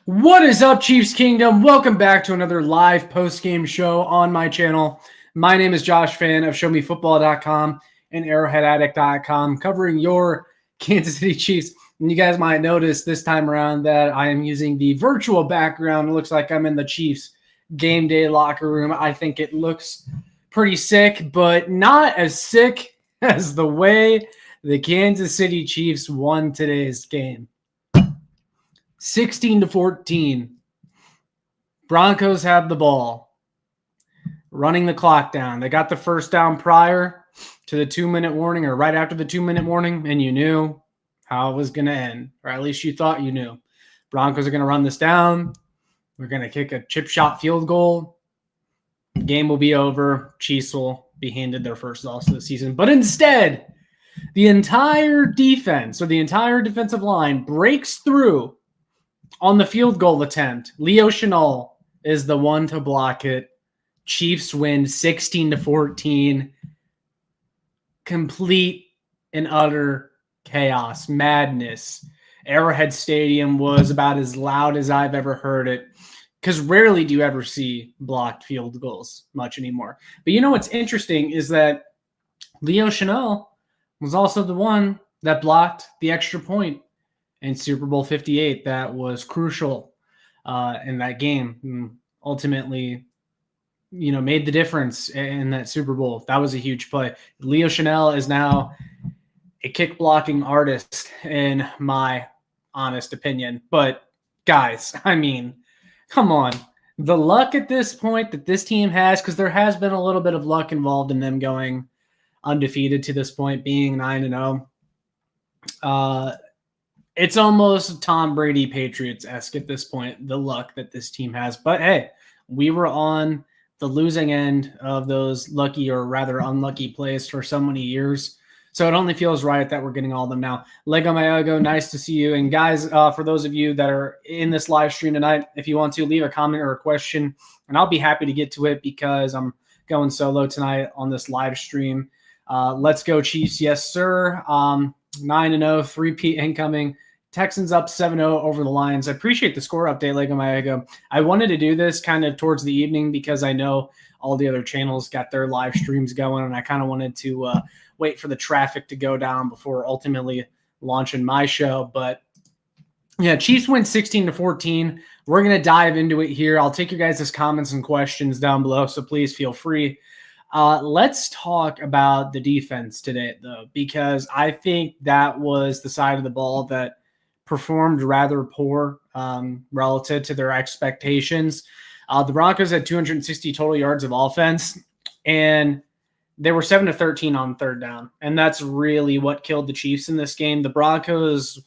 What is up, Chiefs Kingdom? Welcome back to another live post-game show on my channel. My name is Josh Fan of ShowMeFootball.com and ArrowheadAddict.com, covering your Kansas City Chiefs. And you guys might notice this time around that I am using the virtual background. It looks like I'm in the Chiefs game day locker room. I think it looks pretty sick, but not as sick as the way the Kansas City Chiefs won today's game. 16-14. Broncos had the ball, running the clock down. They got the first down prior to the 2-minute warning or right after the 2-minute warning, and you knew how it was going to end, or at least you thought you knew. Broncos are going to run this down. We're going to kick a chip shot field goal. The game will be over. Chiefs will be handed their first loss of the season. But instead, the entire defense or the entire defensive line breaks through on the field goal attempt. Leo Chenal is the one to block it. Chiefs win 16-14. Complete and utter chaos, madness. Arrowhead Stadium was about as loud as I've ever heard it, because rarely do you ever see blocked field goals much anymore. But you know what's interesting is that Leo Chenal was also the one that blocked the extra point in Super Bowl 58 that was crucial in that game. And ultimately, made the difference in that Super Bowl. That was a huge play. Leo Chenal is now a kick blocking artist, in my honest opinion. But guys, I mean, come on. The luck at this point that this team has, because there has been a little bit of luck involved in them going undefeated to this point, being 9-0. It's almost Tom Brady Patriots-esque at this point, the luck that this team has. But hey, we were on the losing end of those lucky or rather unlucky plays for so many years. So it only feels right that we're getting all of them now. Lego Mayogo, nice to see you. And guys, for those of you that are in this live stream tonight, if you want to leave a comment or a question, and I'll be happy to get to it because I'm going solo tonight on this live stream. Let's go Chiefs. Yes, sir. 9-0, three-peat incoming. Texans up 7-0 over the Lions. I appreciate the score update, Lego Mayago. I wanted to do this kind of towards the evening because I know all the other channels got their live streams going, and I kind of wanted to wait for the traffic to go down before ultimately launching my show. But yeah, Chiefs win 16-14. We're going to dive into it here. I'll take your guys' comments and questions down below, so please feel free. Let's talk about the defense today, though, because I think that was the side of the ball that performed rather poor relative to their expectations. The Broncos had 260 total yards of offense, and they were 7-13 on third down. And that's really what killed the Chiefs in this game. The Broncos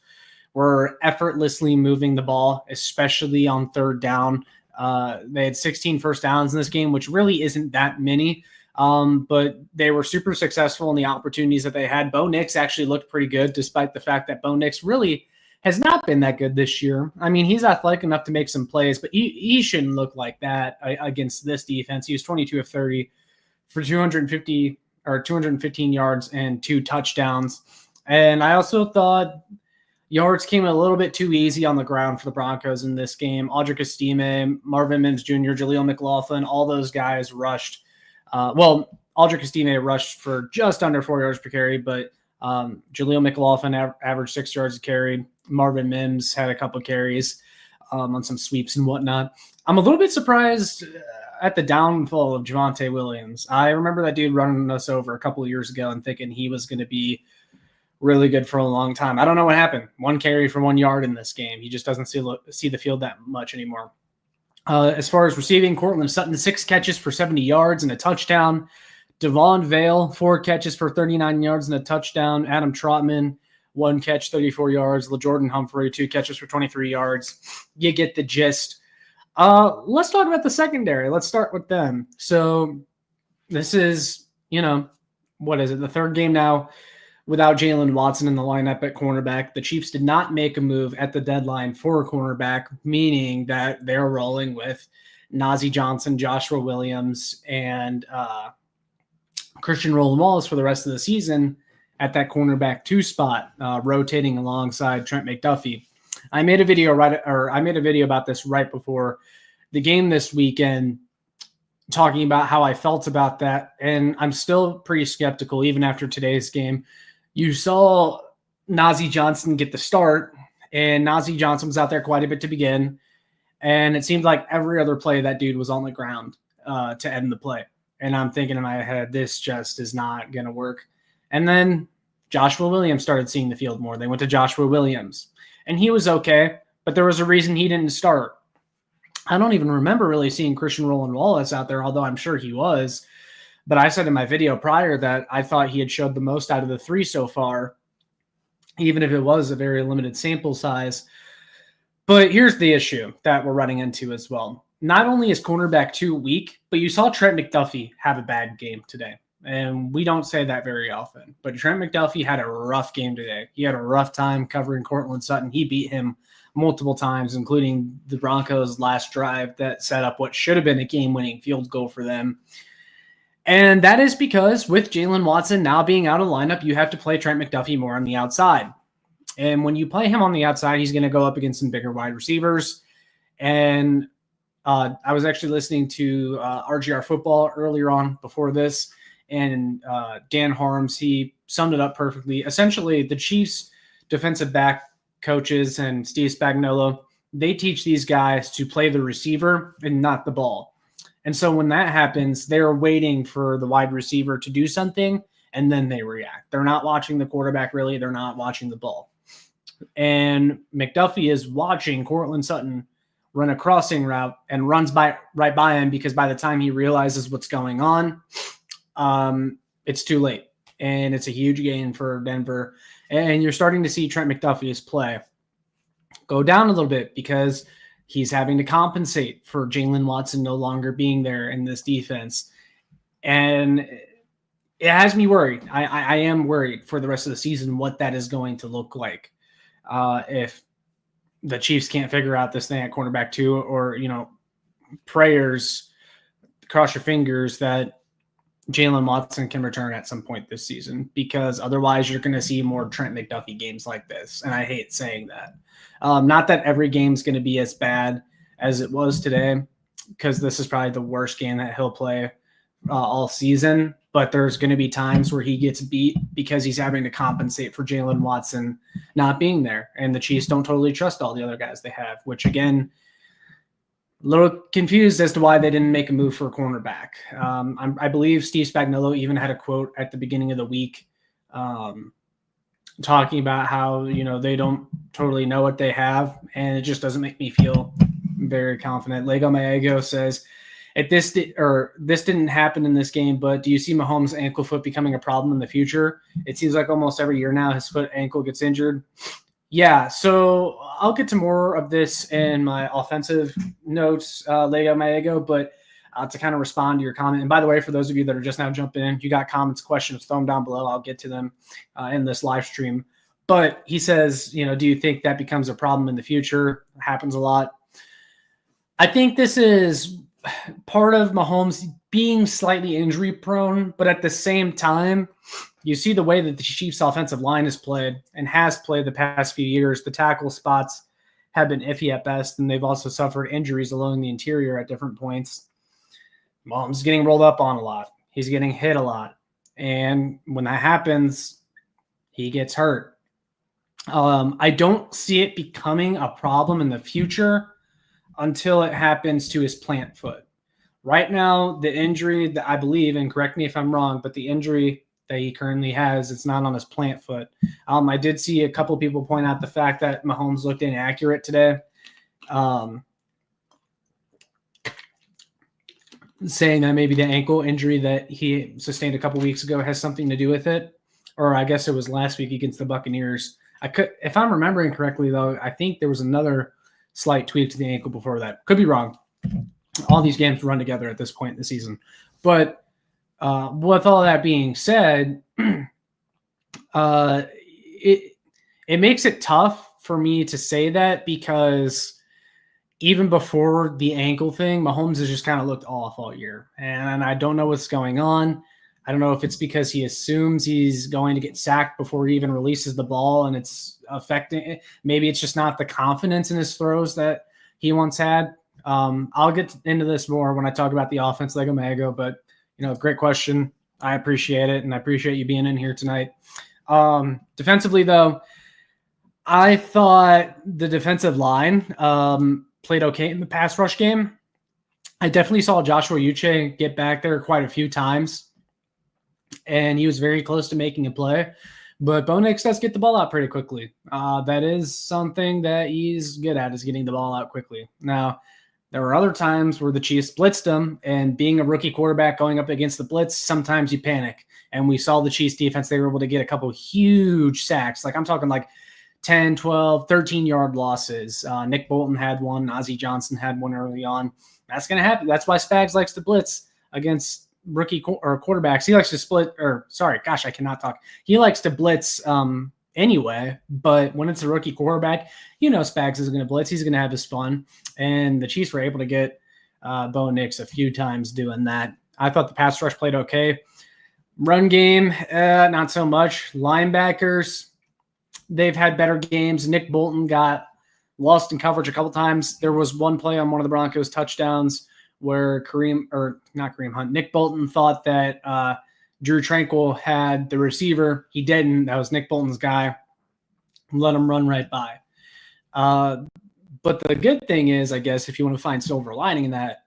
were effortlessly moving the ball, especially on third down. They had 16 first downs in this game, which really isn't that many. But they were super successful in the opportunities that they had. Bo Nix actually looked pretty good, despite the fact that Bo Nix really has not been that good this year. I mean, he's athletic enough to make some plays, but he shouldn't look like that against this defense. He was 22 of 30 for 215 yards and 2 touchdowns. And I also thought yards came a little bit too easy on the ground for the Broncos in this game. Audric Estime, Marvin Mims Jr., Jaleel McLaughlin, all those guys rushed. Audric Estime rushed for just under 4 yards per carry, but Jaleel McLaughlin averaged 6 yards a carry. Marvin Mims had a couple carries on some sweeps and whatnot. I'm a little bit surprised at the downfall of Javonte Williams. I remember that dude running us over a couple of years ago and thinking he was going to be really good for a long time. I don't know what happened. 1 carry for 1 yard in this game. He just doesn't see the field that much anymore. As far as receiving, Cortland Sutton, 6 catches for 70 yards and a touchdown. Devon Vale, 4 catches for 39 yards and a touchdown. Adam Trotman, 1 catch, 34 yards. LaJordan Humphrey, 2 catches for 23 yards. You get the gist. Let's talk about the secondary. Let's start with them. So this is, what is it? The third game now without Jalen Watson in the lineup at cornerback. The Chiefs did not make a move at the deadline for a cornerback, meaning that they're rolling with Najee Johnson, Joshua Williams, and Christian Roland-Wallace for the rest of the season at that cornerback 2 spot, rotating alongside Trent McDuffie. I made a video about this right before the game this weekend, talking about how I felt about that. And I'm still pretty skeptical even after today's game. You saw Najee Johnson get the start, and Najee Johnson was out there quite a bit to begin. And it seemed like every other play that dude was on the ground to end the play. And I'm thinking in my head, this just is not going to work. And then Joshua Williams started seeing the field more. They went to Joshua Williams, and he was okay, but there was a reason he didn't start. I don't even remember really seeing Christian Roland Wallace out there, although I'm sure he was. But I said in my video prior that I thought he had showed the most out of the three so far, even if it was a very limited sample size. But here's the issue that we're running into as well. Not only is cornerback 2 weak, but you saw Trent McDuffie have a bad game today. And we don't say that very often. But Trent McDuffie had a rough game today. He had a rough time covering Courtland Sutton. He beat him multiple times, including the Broncos' last drive that set up what should have been a game-winning field goal for them. And that is because with Jalen Watson now being out of the lineup, you have to play Trent McDuffie more on the outside. And when you play him on the outside, he's going to go up against some bigger wide receivers. And I was actually listening to RGR Football earlier on before this, and Dan Harms, he summed it up perfectly. Essentially, the Chiefs defensive back coaches and Steve Spagnuolo, they teach these guys to play the receiver and not the ball. And so when that happens, they're waiting for the wide receiver to do something, and then they react. They're not watching the quarterback really. They're not watching the ball. And McDuffie is watching Courtland Sutton run a crossing route and runs right by him, because by the time he realizes what's going on, it's too late. And it's a huge gain for Denver. And you're starting to see Trent McDuffie's play go down a little bit because he's having to compensate for Jalen Watson no longer being there in this defense. And it has me worried. I am worried for the rest of the season what that is going to look like. If the Chiefs can't figure out this thing at cornerback 2, or, prayers, cross your fingers that Jalen Watson can return at some point this season, because otherwise you're going to see more Trent McDuffie games like this. And I hate saying that. Not that every game's going to be as bad as it was today, because this is probably the worst game that he'll play all season. But there's going to be times where he gets beat because he's having to compensate for Jalen Watson not being there. And the Chiefs don't totally trust all the other guys they have, which, again, a little confused as to why they didn't make a move for a cornerback. I believe Steve Spagnuolo even had a quote at the beginning of the week talking about how, they don't totally know what they have, and it just doesn't make me feel very confident. Lego Maego says, if this didn't happen in this game, but do you see Mahomes' ankle foot becoming a problem in the future? It seems like almost every year now his foot ankle gets injured. Yeah, so I'll get to more of this in my offensive notes, Lego Maego, but to kind of respond to your comment. And by the way, for those of you that are just now jumping in, you got comments, questions, throw them down below. I'll get to them in this live stream. But he says, do you think that becomes a problem in the future? It happens a lot. I think this is part of Mahomes being slightly injury prone, but at the same time, you see the way that the Chiefs offensive line has played and has played the past few years. The tackle spots have been iffy at best, and they've also suffered injuries along the interior at different points. Mahomes is getting rolled up on a lot. He's getting hit a lot. And when that happens, he gets hurt. I don't see it becoming a problem in the future until it happens to his plant foot. Right now, the injury that I believe, and correct me if I'm wrong, but the injury that he currently has, it's not on his plant foot. I did see a couple people point out the fact that Mahomes looked inaccurate today, saying that maybe the ankle injury that he sustained a couple weeks ago has something to do with it. Or I guess it was last week against the Buccaneers. If I'm remembering correctly, though, I think there was another slight tweak to the ankle before that. Could be wrong. All these games run together at this point in the season. But with all that being said, it makes it tough for me to say that, because even before the ankle thing, Mahomes has just kind of looked off all year. And I don't know what's going on. I don't know if it's because he assumes he's going to get sacked before he even releases the ball and it's affecting it. Maybe it's just not the confidence in his throws that he once had. I'll get into this more when I talk about the offense, Lego Mago, but great question. I appreciate it, and I appreciate you being in here tonight. Defensively, though, I thought the defensive line played okay in the pass rush game. I definitely saw Joshua Uche get back there quite a few times, and he was very close to making a play. But Bo Nix does get the ball out pretty quickly. That is something that he's good at, is getting the ball out quickly. Now, there were other times where the Chiefs blitzed him, and being a rookie quarterback going up against the blitz, sometimes you panic. And we saw the Chiefs defense, they were able to get a couple huge sacks. Like I'm talking like 10, 12, 13-yard losses. Nick Bolton had one. Ozzie Johnson had one early on. That's going to happen. That's why Spags likes to blitz against rookie or quarterbacks. He likes to split – or sorry, gosh, I cannot talk. He likes to blitz anyway, but when it's a rookie quarterback, Spags is going to blitz. He's going to have his fun. And the Chiefs were able to get Bo Nix a few times doing that. I thought the pass rush played okay. Run game, not so much. Linebackers, they've had better games. Nick Bolton got lost in coverage a couple times. There was one play on one of the Broncos touchdowns where Nick Bolton thought that Drew Tranquil had the receiver. He didn't. That was Nick Bolton's guy. Let him run right by. But the good thing is, I guess, if you want to find silver lining in that,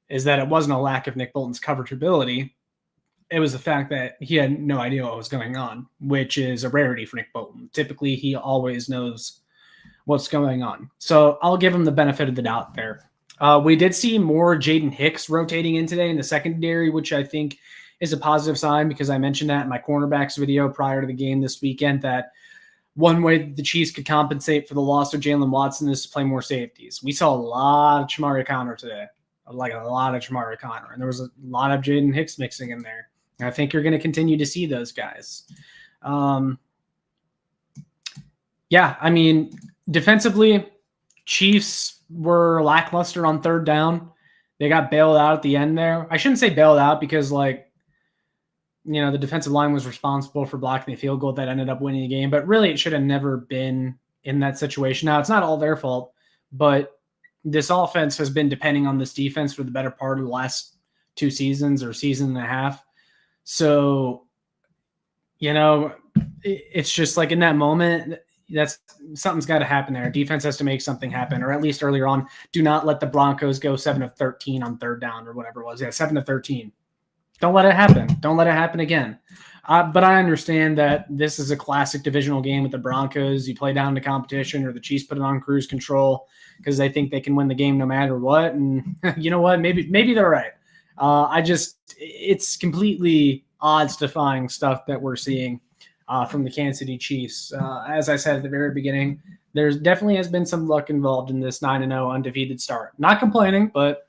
is that it wasn't a lack of Nick Bolton's coverage ability. It was the fact that he had no idea what was going on, which is a rarity for Nick Bolton. Typically, he always knows what's going on. So I'll give him the benefit of the doubt there. We did see more Jaden Hicks rotating in today in the secondary, which I think is a positive sign because I mentioned that in my cornerbacks video prior to the game this weekend, that one way the Chiefs could compensate for the loss of Jalen Watson is to play more safeties. We saw a lot of Chamari Connor today, and there was a lot of Jaden Hicks mixing in there. And I think you're going to continue to see those guys. Defensively, Chiefs were lackluster on third down. They got bailed out at the end there. I shouldn't say bailed out because, the defensive line was responsible for blocking the field goal that ended up winning the game. But really, it should have never been in that situation. Now, it's not all their fault, but this offense has been depending on this defense for the better part of the last 2 seasons or season and a half. So, it's just like in that moment, something's got to happen there. Defense has to make something happen, or at least earlier on, do not let the Broncos go 7 of 13 on third down or whatever it was. Yeah, 7 of 13. Don't let it happen. Don't let it happen again. But I understand that this is a classic divisional game with the Broncos. You play down the competition, or the Chiefs put it on cruise control because they think they can win the game no matter what. And you know what? Maybe they're right. It's completely odds-defying stuff that we're seeing from the Kansas City Chiefs. As I said at the very beginning, there's definitely has been some luck involved in this 9-0 undefeated start. Not complaining, but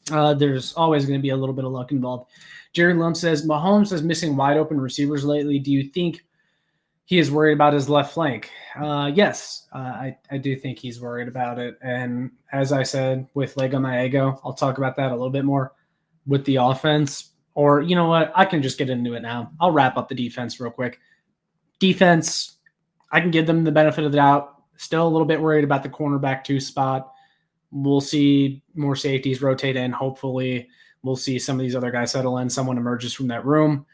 there's always going to be a little bit of luck involved. Jerry Lump says, Mahomes is missing wide open receivers lately. Do you think he is worried about his left flank? Yes, I do think he's worried about it. And as I said with Lego Maego, I'll talk about that a little bit more with the offense. Or you know what? I can just get into it now. I'll wrap up the defense real quick. Defense, I can give them the benefit of the doubt. Still a little bit worried about the cornerback 2 spot. We'll see more safeties rotate in. Hopefully, we'll see some of these other guys settle in. Someone emerges from that room.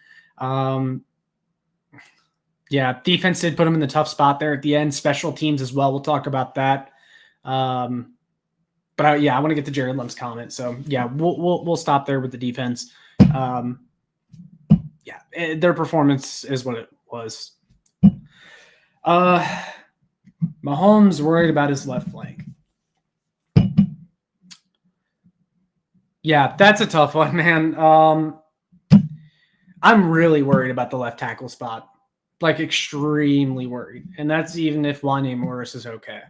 Defense did put them in the tough spot there at the end. Special teams as well. We'll talk about that. I want to get to Jared Lump's comment. So we'll stop there with the defense. Their performance is what it was. Mahomes worried about his left flank. Yeah, that's a tough one, man. I'm really worried about the left tackle spot. Extremely worried. And that's even if Wanya Morris is okay.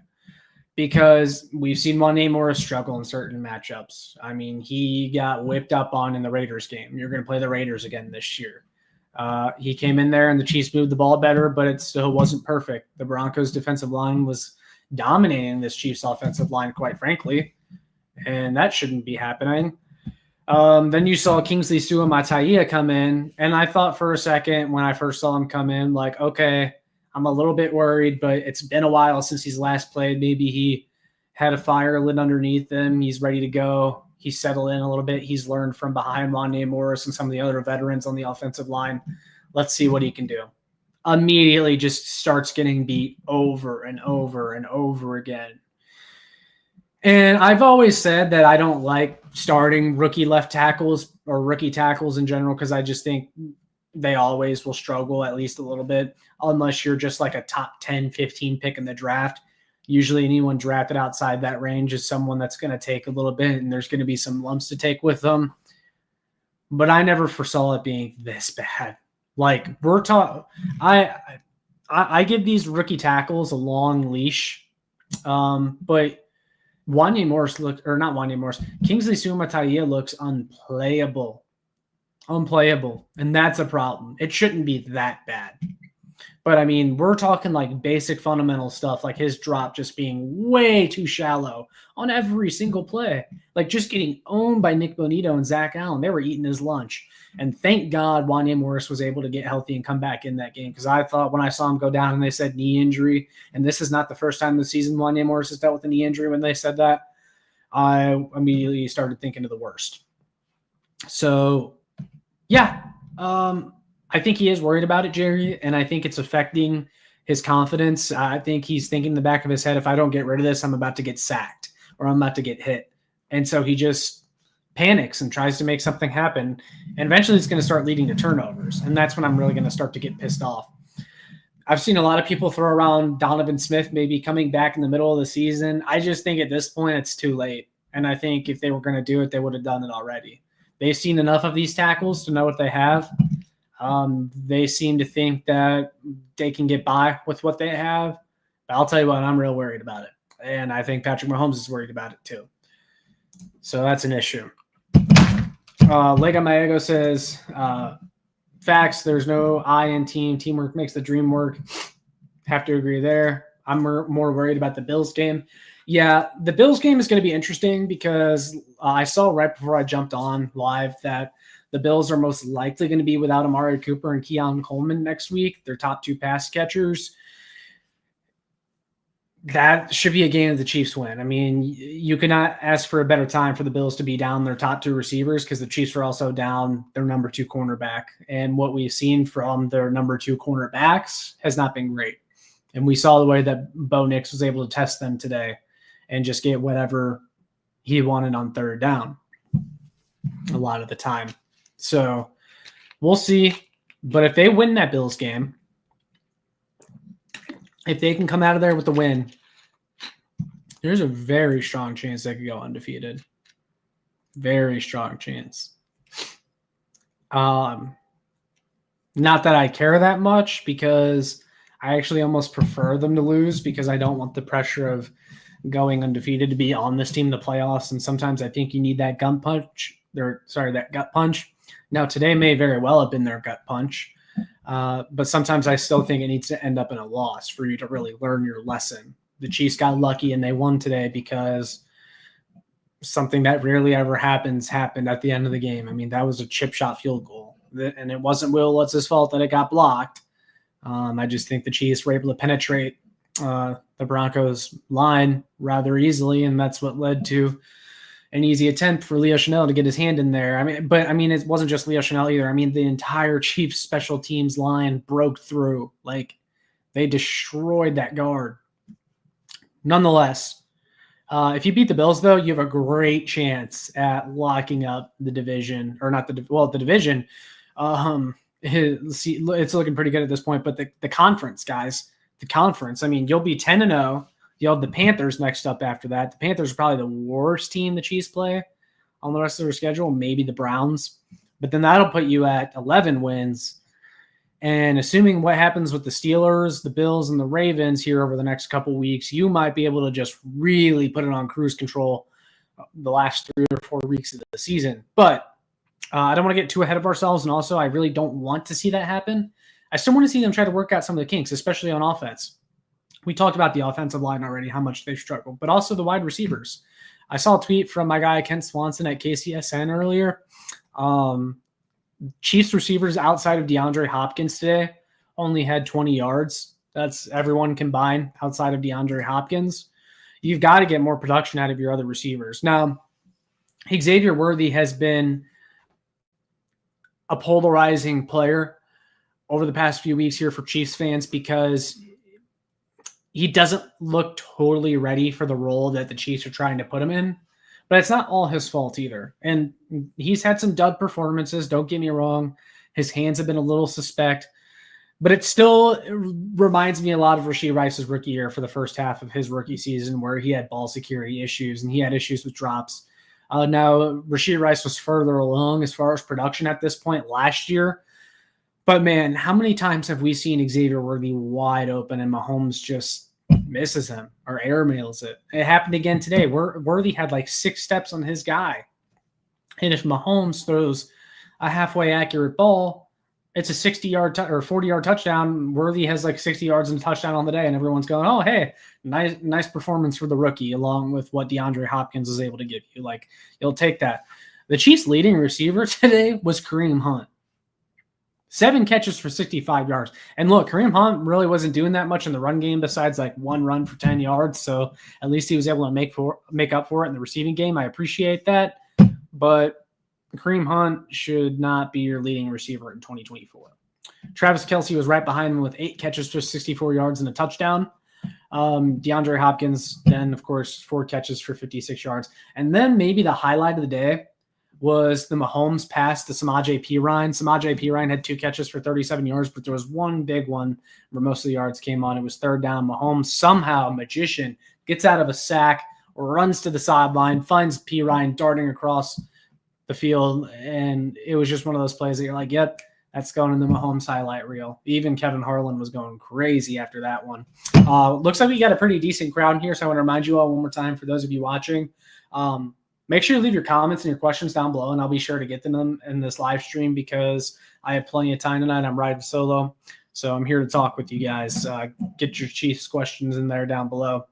Because we've seen Wanya Morris struggle in certain matchups. I mean, he got whipped up on in the Raiders game. You're going to play the Raiders again this year. He came in there and the Chiefs moved the ball better, but it still wasn't perfect. The Broncos defensive line was dominating this Chiefs offensive line, quite frankly. And that shouldn't be happening. Then you saw Kingsley Suamataia come in, and I thought for a second when I first saw him come in, like, okay, I'm a little bit worried, but it's been a while since he's last played. Maybe he had a fire lit underneath him. He's ready to go. He's settled in a little bit. He's learned from behind Wanye Morris and some of the other veterans on the offensive line. Let's see what he can do. Immediately just starts getting beat over and over and over again. And I've always said that I don't like starting rookie left tackles or rookie tackles in general because I just think they always will struggle at least a little bit unless you're just like a top 10, 15 pick in the draft. Usually anyone drafted outside that range is someone that's going to take a little bit and there's going to be some lumps to take with them. But I never foresaw it being this bad. Like we're talking, I give these rookie tackles a long leash, but Wanye Morris Kingsley Suamataia looks unplayable, and that's a problem. It shouldn't be that bad. But, I mean, we're talking like basic fundamental stuff, like his drop just being way too shallow on every single play. Like just getting owned by Nick Bonito and Zach Allen. They were eating his lunch. And thank God Wanye Morris was able to get healthy and come back in that game because I thought when I saw him go down and they said knee injury, and this is not the first time this season Wanye Morris has dealt with a knee injury when they said that, I immediately started thinking of the worst. So, yeah, I think he is worried about it, Jerry, and I think it's affecting his confidence. I think he's thinking in the back of his head, if I don't get rid of this, I'm about to get sacked or I'm about to get hit. And so he just panics and tries to make something happen, and eventually it's going to start leading to turnovers, and that's when I'm really going to start to get pissed off. I've seen a lot of people throw around Donovan Smith maybe coming back in the middle of the season. I just think at this point it's too late, and I think if they were going to do it, they would have done it already. They've seen enough of these tackles to know what they have. They seem to think that they can get by with what they have. But I'll tell you what, I'm real worried about it. And I think Patrick Mahomes is worried about it too. So that's an issue. Lega Maego says, facts, there's no I in team. Teamwork makes the dream work. Have to agree there. I'm more worried about the Bills game. Yeah, the Bills game is going to be interesting because I saw right before I jumped on live that the Bills are most likely going to be without Amari Cooper and Keon Coleman next week, their top two pass catchers. That should be a game that the Chiefs win. I mean, you cannot ask for a better time for the Bills to be down their top two receivers because the Chiefs are also down their number two cornerback. And what we've seen from their number two cornerbacks has not been great. And we saw the way that Bo Nix was able to test them today and just get whatever he wanted on third down a lot of the time. So we'll see. But if they win that Bills game, if they can come out of there with the win, there's a very strong chance they could go undefeated. Very strong chance. Not that I care that much because I actually almost prefer them to lose because I don't want the pressure of going undefeated to be on this team in the playoffs. And sometimes I think you need that gut punch. That gut punch. Now, today may very well have been their gut punch. But sometimes I still think it needs to end up in a loss for you to really learn your lesson. The Chiefs got lucky and they won today because something that rarely ever happened at the end of the game. I mean, that was a chip shot field goal. And it wasn't Will Lutz's fault that it got blocked. I just think the Chiefs were able to penetrate the Broncos line rather easily, and that's what led to an easy attempt for Leo Chanel to get his hand in there. I mean, it wasn't just Leo Chanel either. I mean, the entire Chiefs special teams line broke through. Like, they destroyed that guard. Nonetheless, if you beat the Bills, though, you have a great chance at locking up the division, or not the division. It's looking pretty good at this point, but the conference, guys, the conference. I mean, you'll be 10-0. You'll have the Panthers next up after that. The Panthers are probably the worst team the Chiefs play on the rest of their schedule, maybe the Browns. But then that'll put you at 11 wins. And assuming what happens with the Steelers, the Bills, and the Ravens here over the next couple weeks, you might be able to just really put it on cruise control the last 3 or 4 weeks of the season. But I don't want to get too ahead of ourselves. And also, I really don't want to see that happen. I still want to see them try to work out some of the kinks, especially on offense. We talked about the offensive line already, how much they've struggled, but also the wide receivers. I saw a tweet from my guy Ken Swanson at KCSN earlier. Chiefs receivers outside of DeAndre Hopkins today only had 20 yards. That's everyone combined outside of DeAndre Hopkins. You've got to get more production out of your other receivers. Now, Xavier Worthy has been a polarizing player over the past few weeks here for Chiefs fans because he doesn't look totally ready for the role that the Chiefs are trying to put him in. But it's not all his fault either. And he's had some dud performances, don't get me wrong. His hands have been a little suspect. But it still reminds me a lot of Rashee Rice's rookie year for the first half of his rookie season where he had ball security issues and he had issues with drops. Now, Rashee Rice was further along as far as production at this point last year. But, man, how many times have we seen Xavier Worthy wide open and Mahomes just misses him or airmails it? It happened again today. Worthy had like 6 steps on his guy. And if Mahomes throws a halfway accurate ball, it's a 60-yard or 40-yard touchdown. Worthy has like 60 yards and a touchdown on the day, and everyone's going, oh, hey, nice performance for the rookie, along with what DeAndre Hopkins is able to give you. Like, you'll take that. The Chiefs' leading receiver today was Kareem Hunt. 7 catches for 65 yards. And look, Kareem Hunt really wasn't doing that much in the run game besides like 1 run for 10 yards. So at least he was able to make up for it in the receiving game. I appreciate that. But Kareem Hunt should not be your leading receiver in 2024. Travis Kelce was right behind him with 8 catches for 64 yards and a touchdown. DeAndre Hopkins, then, of course, 4 catches for 56 yards. And then maybe the highlight of the day was the Mahomes pass to Samaje Perine. Samaje Perine had 2 catches for 37 yards, but there was one big one where most of the yards came on. It was 3rd down. Mahomes somehow, magician, gets out of a sack, runs to the sideline, finds Perine darting across the field, and it was just one of those plays that you're like, yep, that's going in the Mahomes highlight reel. Even Kevin Harlan was going crazy after that one. Looks like we got a pretty decent crowd here, so I want to remind you all one more time, for those of you watching, make sure you leave your comments and your questions down below, and I'll be sure to get them in this live stream because I have plenty of time tonight. I'm riding solo, so I'm here to talk with you guys. Get your Chiefs questions in there down below.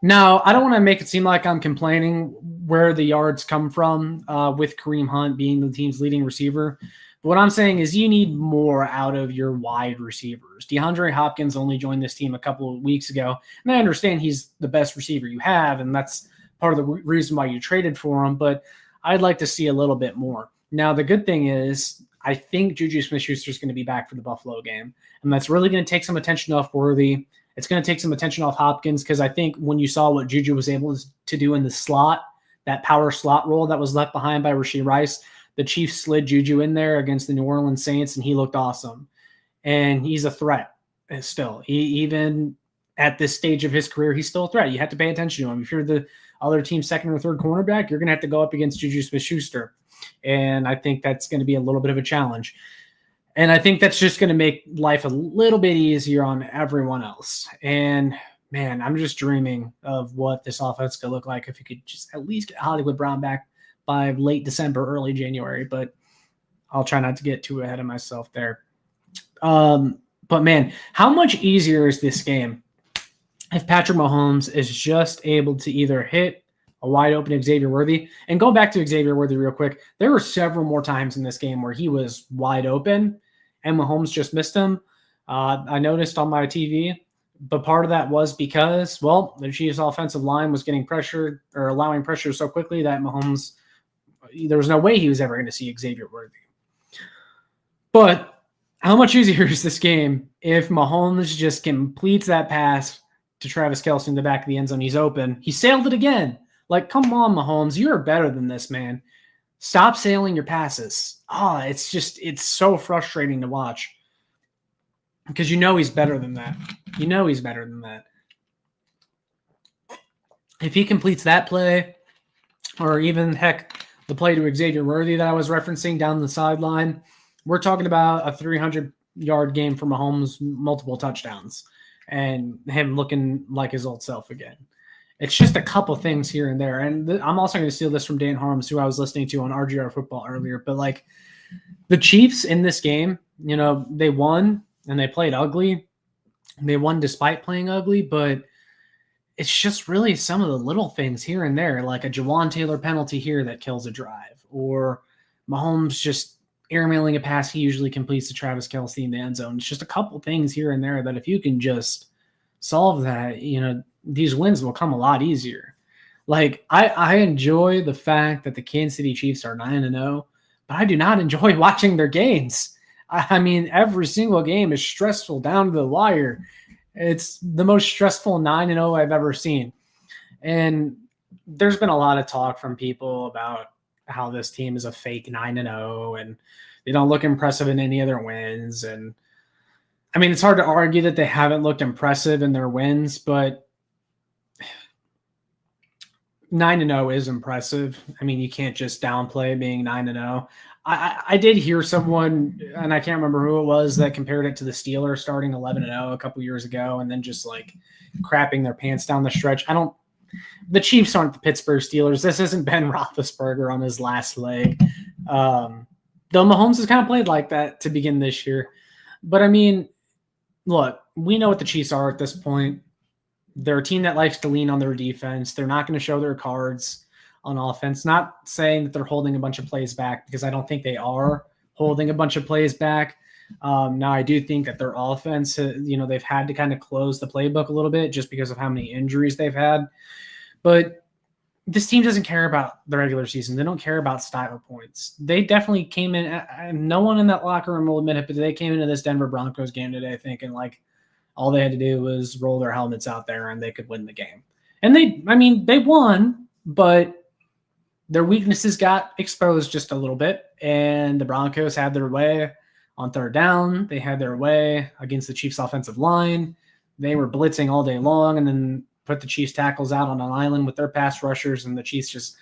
Now, I don't want to make it seem like I'm complaining where the yards come from with Kareem Hunt being the team's leading receiver. But what I'm saying is you need more out of your wide receivers. DeAndre Hopkins only joined this team a couple of weeks ago, and I understand he's the best receiver you have, and that's part of the reason why you traded for him, but I'd like to see a little bit more. Now, the good thing is I think Juju Smith-Schuster is going to be back for the Buffalo game, and that's really going to take some attention off Worthy. It's going to take some attention off Hopkins because I think when you saw what Juju was able to do in the slot, that power slot role that was left behind by Rashee Rice, the Chiefs slid Juju in there against the New Orleans Saints, and he looked awesome. And he's a threat still. Even at this stage of his career, he's still a threat. You have to pay attention to him. If you're the other team's 2nd or 3rd cornerback, you're going to have to go up against Juju Smith-Schuster. And I think that's going to be a little bit of a challenge. And I think that's just going to make life a little bit easier on everyone else. And, man, I'm just dreaming of what this offense could look like if you could just at least get Hollywood Brown back by late December, early January. But I'll try not to get too ahead of myself there. But, man, how much easier is this game if Patrick Mahomes is just able to either hit a wide open Xavier Worthy? And going back to Xavier Worthy real quick, there were several more times in this game where he was wide open and Mahomes just missed him. I noticed on my TV, but part of that was because, well, the Chiefs' offensive line was getting pressured or allowing pressure so quickly that Mahomes, there was no way he was ever going to see Xavier Worthy. But how much easier is this game if Mahomes just completes that pass to Travis Kelce in the back of the end zone? He's open. He sailed it again. Like, come on, Mahomes. You're better than this, man. Stop sailing your passes. It's so frustrating to watch because you know he's better than that. You know he's better than that. If he completes that play, or even, heck, the play to Xavier Worthy that I was referencing down the sideline, we're talking about a 300-yard game for Mahomes, multiple touchdowns, and him looking like his old self again. It's just a couple things here and there. And I'm also going to steal this from Dan Harms, who I was listening to on RGR Football earlier. But, like, the Chiefs in this game, they won and they played ugly. They won despite playing ugly, but it's just really some of the little things here and there, like a Jawan Taylor penalty here that kills a drive, or Mahomes just airmailing a pass he usually completes to Travis Kelce in the end zone. It's just a couple things here and there that if you can just solve that, these wins will come a lot easier. Like I enjoy the fact that the Kansas City Chiefs are 9-0, but I do not enjoy watching their games. I mean, every single game is stressful down to the wire. It's the most stressful 9-0 I've ever seen. And there's been a lot of talk from people about how this team is a fake 9-0 and they don't look impressive in any of their wins. And I mean, it's hard to argue that they haven't looked impressive in their wins, but 9-0 is impressive. I mean, you can't just downplay being 9-0. I did hear someone, and I can't remember who it was, that compared it to the Steelers starting 11-0 a couple years ago and then just like crapping their pants down the stretch. The Chiefs aren't the Pittsburgh Steelers. This isn't Ben Roethlisberger on his last leg. Though Mahomes has kind of played like that to begin this year. But I mean, look, we know what the Chiefs are at this point. They're a team that likes to lean on their defense. They're not going to show their cards on offense. Not saying that they're holding a bunch of plays back, because I don't think they are holding a bunch of plays back. Now, I do think that their offense, they've had to kind of close the playbook a little bit just because of how many injuries they've had. But this team doesn't care about the regular season. They don't care about style points. They definitely came in, and no one in that locker room will admit it, but they came into this Denver Broncos game today thinking like all they had to do was roll their helmets out there and they could win the game. And they won, but their weaknesses got exposed just a little bit, and the Broncos had their way on third down. They had their way against the Chiefs' offensive line. They were blitzing all day long and then put the Chiefs tackles out on an island with their pass rushers, and the Chiefs just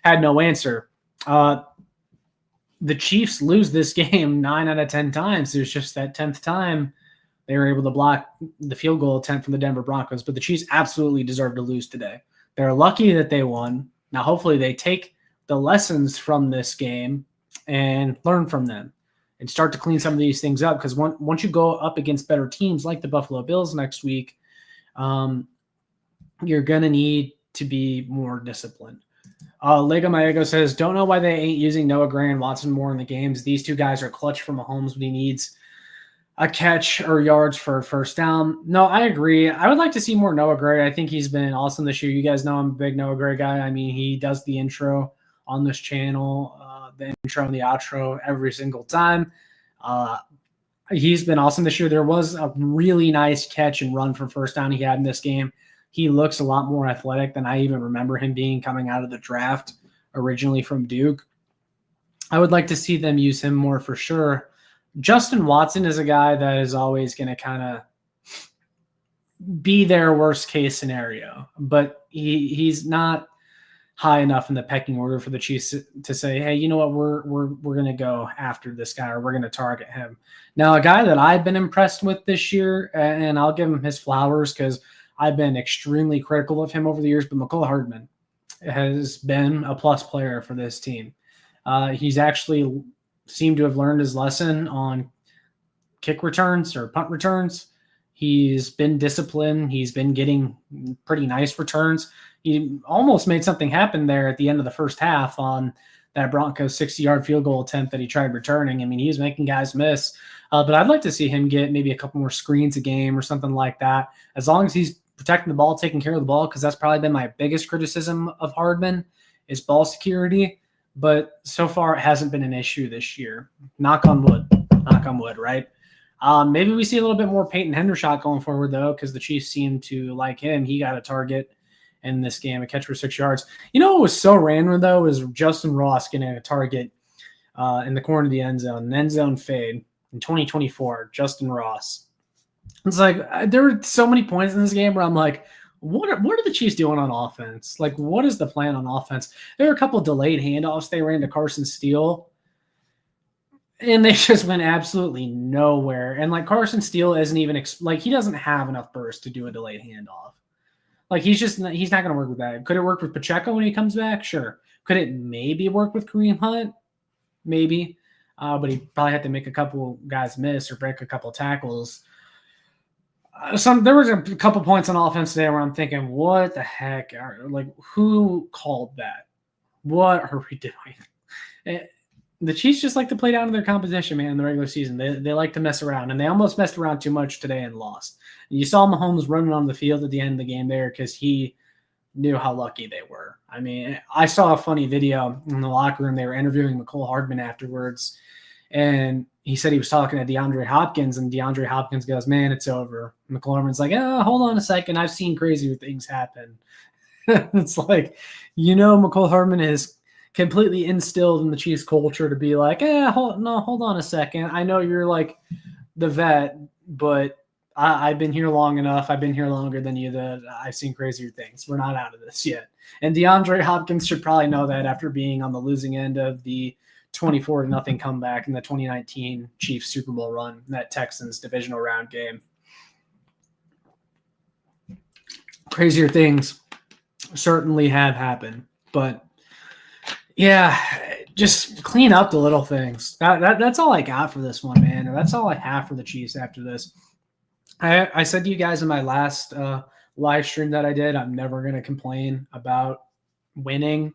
had no answer. The Chiefs lose this game 9 out of 10 times. It was just that 10th time they were able to block the field goal attempt from the Denver Broncos, but the Chiefs absolutely deserve to lose today. They're lucky that they won. Now, hopefully they take the lessons from this game and learn from them and start to clean some of these things up, because once you go up against better teams like the Buffalo Bills next week, you're going to need to be more disciplined. Lego Maego says, don't know why they ain't using Noah Gray and Watson more in the games. These two guys are clutch for Mahomes when he needs a catch or yards for a first down. No, I agree. I would like to see more Noah Gray. I think he's been awesome this year. You guys know I'm a big Noah Gray guy. I mean, he does the intro on this channel, the intro and the outro every single time. He's been awesome this year. There was a really nice catch and run for first down he had in this game. He looks a lot more athletic than I even remember him being coming out of the draft originally from Duke. I would like to see them use him more for sure. Justin Watson is a guy that is always going to kind of be their worst case scenario, but he's not high enough in the pecking order for the Chiefs to say, hey, you know what, we're going to go after this guy, or we're going to target him. Now, a guy that I've been impressed with this year, and I'll give him his flowers because I've been extremely critical of him over the years, but Mecole Hardman has been a plus player for this team. He's actually seemed to have learned his lesson on kick returns or punt returns. He's been disciplined. He's been getting pretty nice returns. He almost made something happen there at the end of the first half on that Broncos 60-yard field goal attempt that he tried returning. I mean, he was making guys miss. But I'd like to see him get maybe a couple more screens a game or something like that, as long as he's protecting the ball, taking care of the ball, because that's probably been my biggest criticism of Hardman is ball security. But so far, it hasn't been an issue this year. Knock on wood. Knock on wood, right? Maybe we see a little bit more Peyton Hendershot going forward, though, because the Chiefs seem to like him. He got a target in this game, a catch for 6 yards. You know what was so random, though, is Justin Ross getting a target in the corner of the end zone, an end zone fade in 2024, Justin Ross. It's like there were so many points in this game where I'm like, what are the Chiefs doing on offense? Like, what is the plan on offense? There were a couple delayed handoffs they ran to Carson Steele, and they just went absolutely nowhere. And like Carson Steele isn't even he doesn't have enough burst to do a delayed handoff. Like he's not going to work with that. Could it work with Pacheco when he comes back? Sure. Could it maybe work with Kareem Hunt? Maybe. But he probably had to make a couple guys miss or break a couple tackles. There was a couple points on offense today where I'm thinking, what the heck? Who called that? What are we doing? The Chiefs just like to play down to their competition, man, in the regular season. They like to mess around, and they almost messed around too much today and lost. And you saw Mahomes running on the field at the end of the game there because he knew how lucky they were. I mean, I saw a funny video in the locker room. They were interviewing McCole Hardman afterwards, and he said he was talking to DeAndre Hopkins, and DeAndre Hopkins goes, "Man, it's over." McCole Hardman's like, "Oh, hold on a second. I've seen crazier things happen." It's like, McCole Hardman is completely instilled in the Chiefs culture to be like, hold on a second. I know you're like the vet, but I've been here long enough. I've been here longer than you that I've seen crazier things. We're not out of this yet. And DeAndre Hopkins should probably know that after being on the losing end of the 24-0 comeback in the 2019 Chiefs Super Bowl run, that Texans divisional round game. Crazier things certainly have happened, but yeah, just clean up the little things. That's all I got for this one, man. That's all I have for the Chiefs after this. I said to you guys in my last live stream that I did, I'm never going to complain about winning.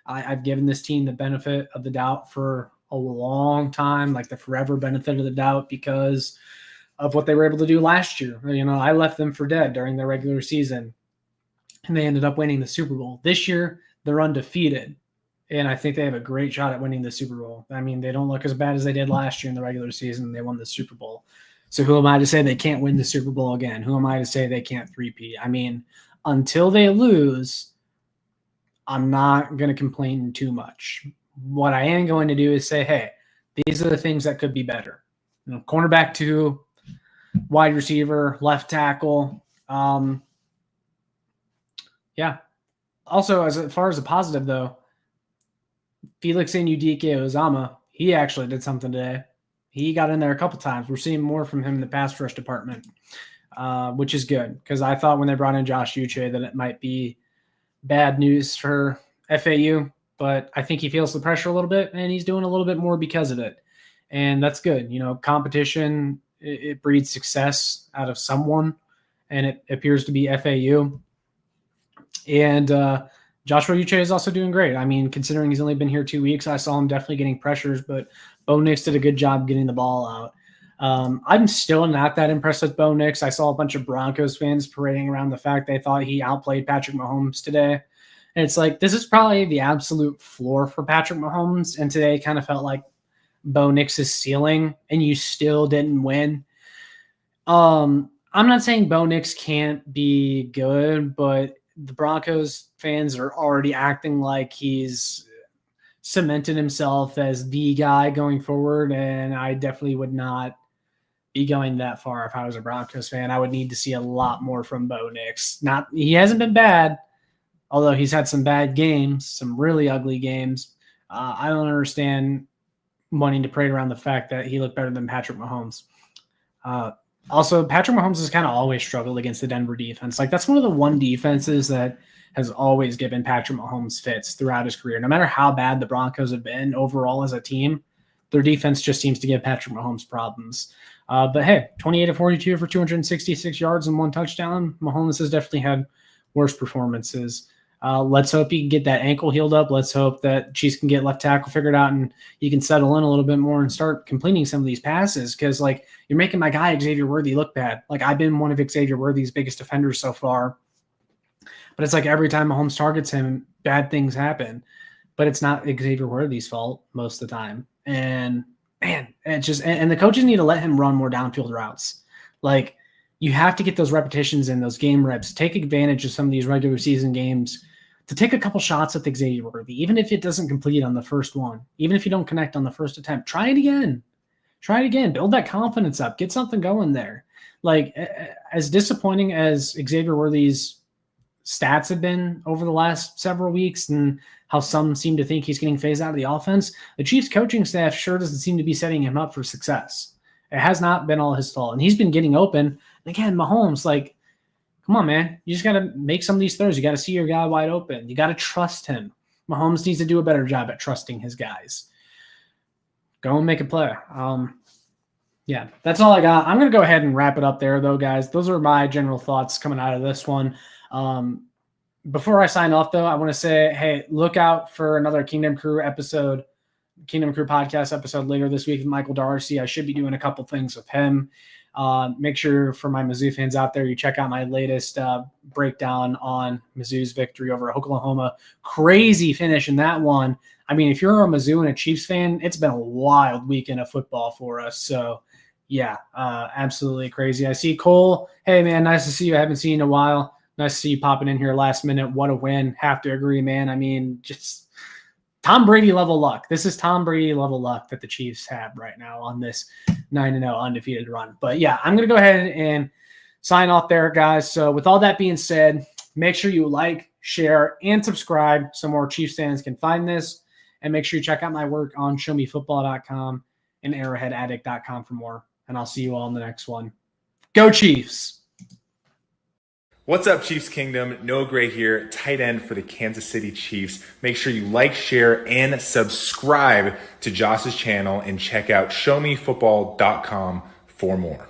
I've given this team the benefit of the doubt for a long time, like the forever benefit of the doubt, because of what they were able to do last year. I left them for dead during their regular season, and they ended up winning the Super Bowl. This year, they're undefeated, and I think they have a great shot at winning the Super Bowl. I mean, they don't look as bad as they did last year in the regular season, and they won the Super Bowl. So who am I to say they can't win the Super Bowl again? Who am I to say they can't three-peat? I mean, until they lose, I'm not going to complain too much. What I am going to do is say, hey, these are the things that could be better. Cornerback 2, wide receiver, left tackle. Yeah. Also, as far as a positive, though, Felix Anudike-Uzomah, he actually did something today. He got in there a couple times. We're seeing more from him in the pass rush department, which is good, because I thought when they brought in Josh Uche that it might be bad news for FAU, but I think he feels the pressure a little bit, and he's doing a little bit more because of it. And that's good. Competition, it breeds success out of someone, and it appears to be FAU. And Joshua Uche is also doing great. I mean, considering he's only been here 2 weeks, I saw him definitely getting pressures, but Bo Nix did a good job getting the ball out. I'm still not that impressed with Bo Nix. I saw a bunch of Broncos fans parading around the fact they thought he outplayed Patrick Mahomes today. And it's like, this is probably the absolute floor for Patrick Mahomes. And today kind of felt like Bo Nix's ceiling, and you still didn't win. I'm not saying Bo Nix can't be good, but the Broncos fans are already acting like he's cemented himself as the guy going forward, and I definitely would not be going that far if I was a Broncos fan. I would need to see a lot more from Bo Nix. He hasn't been bad, although he's had some bad games, some really ugly games. I don't understand wanting to parade around the fact that he looked better than Patrick Mahomes. Also, Patrick Mahomes has kind of always struggled against the Denver defense. Like, that's one of the one defenses that has always given Patrick Mahomes fits throughout his career. No matter how bad the Broncos have been overall as a team, their defense just seems to give Patrick Mahomes problems. But hey, 28 of 42 for 266 yards and 1 touchdown. Mahomes has definitely had worse performances. Let's hope he can get that ankle healed up. Let's hope that Chiefs can get left tackle figured out and he can settle in a little bit more and start completing some of these passes, because, like, you're making my guy Xavier Worthy look bad. Like, I've been one of Xavier Worthy's biggest defenders so far. But it's like every time Mahomes targets him, bad things happen. But it's not Xavier Worthy's fault most of the time. And, man, and the coaches need to let him run more downfield routes. Like, you have to get those repetitions in, those game reps. Take advantage of some of these regular season games to take a couple shots at the Xavier Worthy, even if it doesn't complete on the first one, even if you don't connect on the first attempt. Try it again. Build that confidence up. Get something going there. Like, as disappointing as Xavier Worthy's stats have been over the last several weeks and how some seem to think he's getting phased out of the offense, the Chiefs coaching staff sure doesn't seem to be setting him up for success. It has not been all his fault. And he's been getting open. Again, Mahomes, like, come on, man. You just got to make some of these throws. You got to see your guy wide open. You got to trust him. Mahomes needs to do a better job at trusting his guys. Go and make a play. Yeah, that's all I got. I'm going to go ahead and wrap it up there, though, guys. Those are my general thoughts coming out of this one. Before I sign off, though, I want to say, hey, look out for another Kingdom Crew podcast episode later this week with Michael Darcy. I should be doing a couple things with him. Make sure for my Mizzou fans out there, you check out my latest breakdown on Mizzou's victory over Oklahoma. Crazy finish in that one. I mean, if you're a Mizzou and a Chiefs fan, it's been a wild weekend of football for us. So, yeah, absolutely crazy. I see Cole. Hey, man, nice to see you. I haven't seen you in a while. Nice to see you popping in here last minute. What a win. Have to agree, man. I mean, just Tom Brady level luck. This is Tom Brady level luck that the Chiefs have right now on this 9-0 undefeated run. But yeah, I'm going to go ahead and sign off there, guys. So with all that being said, make sure you like, share, and subscribe so more Chiefs fans can find this. And make sure you check out my work on showmefootball.com and arrowheadaddict.com for more. And I'll see you all in the next one. Go Chiefs! What's up, Chiefs Kingdom? Noah Gray here, tight end for the Kansas City Chiefs. Make sure you like, share, and subscribe to Josh's channel and check out showmefootball.com for more.